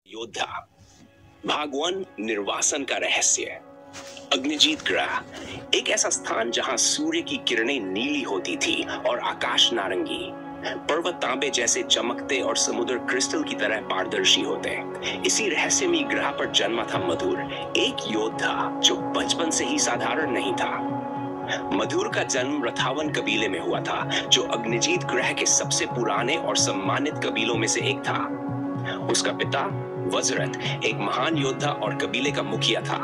योद्धा भाग 1 निर्वासन का रहस्य। अग्निजीत ग्रह एक ऐसा स्थान जहां सूर्य की किरणें नीली होती थी और आकाश नारंगी, पर्वत तांबे जैसे चमकते और समुद्र क्रिस्टल की तरह पारदर्शी होते। इसी रहस्यमयी ग्रह पर जन्मा था मधुर, एक योद्धा जो बचपन से ही साधारण नहीं था। मधुर का जन्म रथावन कबीले में हुआ था, जो अग्निजीत ग्रह के सबसे पुराने और सम्मानित कबीलों में से एक था। उसका पिता वज्रथ एक महान योद्धा और कबीले का मुखिया था,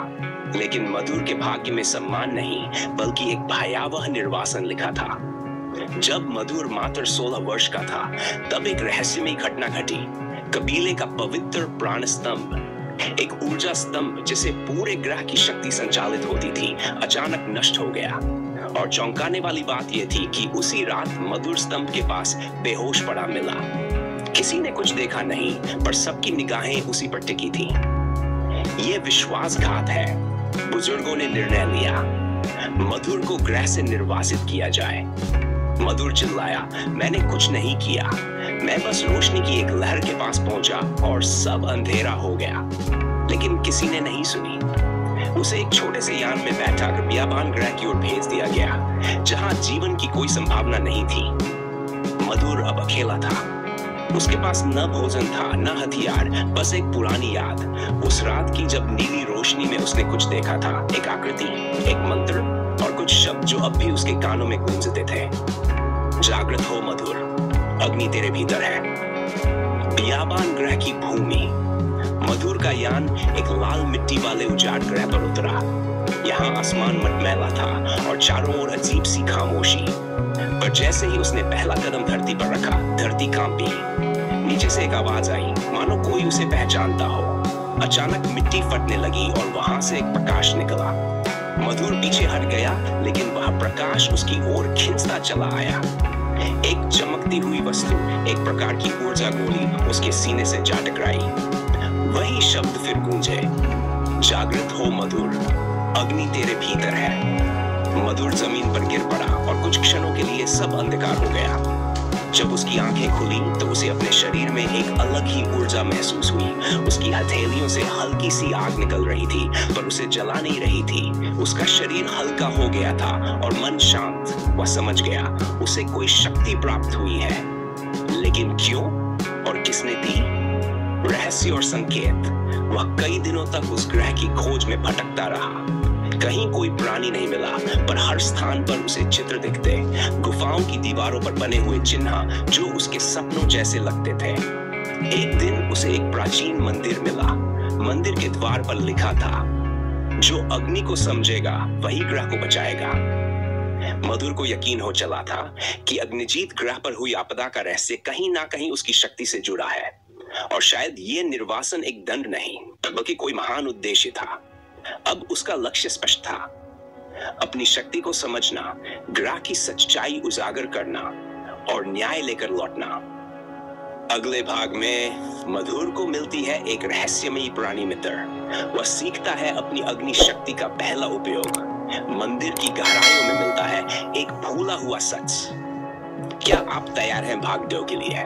लेकिन मधुर के भाग्य में सम्मान नहीं बल्कि एक भयावह निर्वासन लिखा था। जब मधुर मात्र 16 वर्ष का था, तब एक रहस्यमयी घटना घटी। कबीले का पवित्र प्राण स्तंभ, एक ऊर्जा स्तंभ जिसे पूरे ग्रह की शक्ति संचालित होती थी, अचानक नष्ट हो गया। और चौंकाने वाली बात यह थी कि उसी रात मधुर स्तंभ के पास बेहोश पड़ा मिला। किसी ने कुछ देखा नहीं, पर सबकी निगाहें उसी पर टिकी थी। यह विश्वासघात है। बुजुर्गों ने निर्णय लिया, मधुर को ग्रह से निर्वासित किया जाए। मधुर चिल्लाया, मैंने कुछ नहीं किया, मैं बस रोशनी की एक लहर के पास पहुंचा और सब अंधेरा हो गया। लेकिन किसी ने नहीं सुनी। उसे एक छोटे से यान में बैठाकर बियाबान ग्रह की ओर भेज दिया गया, जहां जीवन की कोई संभावना नहीं थी। मधुर अब अकेला था। उसके पास न भोजन था, न हथियार, बस एक पुरानी याद। उस रात की जब नीली रोशनी में उसने कुछ देखा था, एक आकृति, एक मंत्र और कुछ शब्द जो अब भी उसके कानों में गूंजते थे। जागृत हो मधुर, अग्नि तेरे भीतर है। बियाबान ग्रह की भूमि। मधुर का यान एक लाल मिट्टी वाले उजाड़ ग्रह पर उतरा। यहाँ आसमान मटमैला था और चारों ओर अजीब सी खामोशी। पर जैसे ही उसने पहला कदम धरती पर रखा, धरती कांपी। नीचे से एक आवाज आई, मानो कोई उसे पहचानता हो। अचानक मिट्टी फटने लगी और वहां से एक प्रकाश निकला। मधुर पीछे हट गया, लेकिन वह प्रकाश उसकी ओर खिंचता चला आया। एक चमकती हुई वस्तु, एक प्रकार की ऊर्जा गोली उसके सीने से जा टकराई। वही शब्द फिर गूंजे, जागृत हो मधुर, अग्नि तेरे भीतर है। मधुर जमीन पर गिर पड़ा और कुछ क्षणों के लिए सब अंधकार हो गया। जब उसकी आंखें खुली तो उसे अपने शरीर में एक अलग ही ऊर्जा महसूस हुई। उसकी हथेलियों से हल्की सी आग निकल रही थी, पर उसे जला नहीं रही थी। उसका शरीर हल्का हो गया था और मन शांत। वह समझ गया, उसे कोई शक्ति प्राप्त हुई है, लेकिन क्यों और किसने दी? रहस्य और संकेत। वह कई दिनों तक उस ग्रह की खोज में भटकता रहा। कहीं कोई प्राणी नहीं मिला, पर हर स्थान पर उसे चित्र दिखते, गुफाओं की दीवारों पर बने हुए चिन्ह जो उसके सपनों जैसे लगते थे। एक दिन उसे एक प्राचीन मंदिर मिला। मंदिर के द्वार पर लिखा था, जो अग्नि को समझेगा वही ग्रह को बचाएगा। मधुर को यकीन हो चला था कि अग्निजीत ग्रह पर हुई आपदा का रहस्य कहीं ना कहीं उसकी शक्ति से जुड़ा है, और शायद ये निर्वासन एक दंड नहीं बल्कि कोई महान उद्देश्य था। अब उसका लक्ष्य स्पष्ट था, अपनी शक्ति को समझना, ग्रह की सच्चाई उजागर करना और न्याय लेकर लौटना। अगले भाग में मधुर को मिलती है एक रहस्यमयी प्राणी मित्र। वह सीखता है अपनी अग्नि शक्ति का पहला उपयोग। मंदिर की गहराइयों में मिलता है एक भूला हुआ सच। क्या आप तैयार हैं भाग 2 के लिए?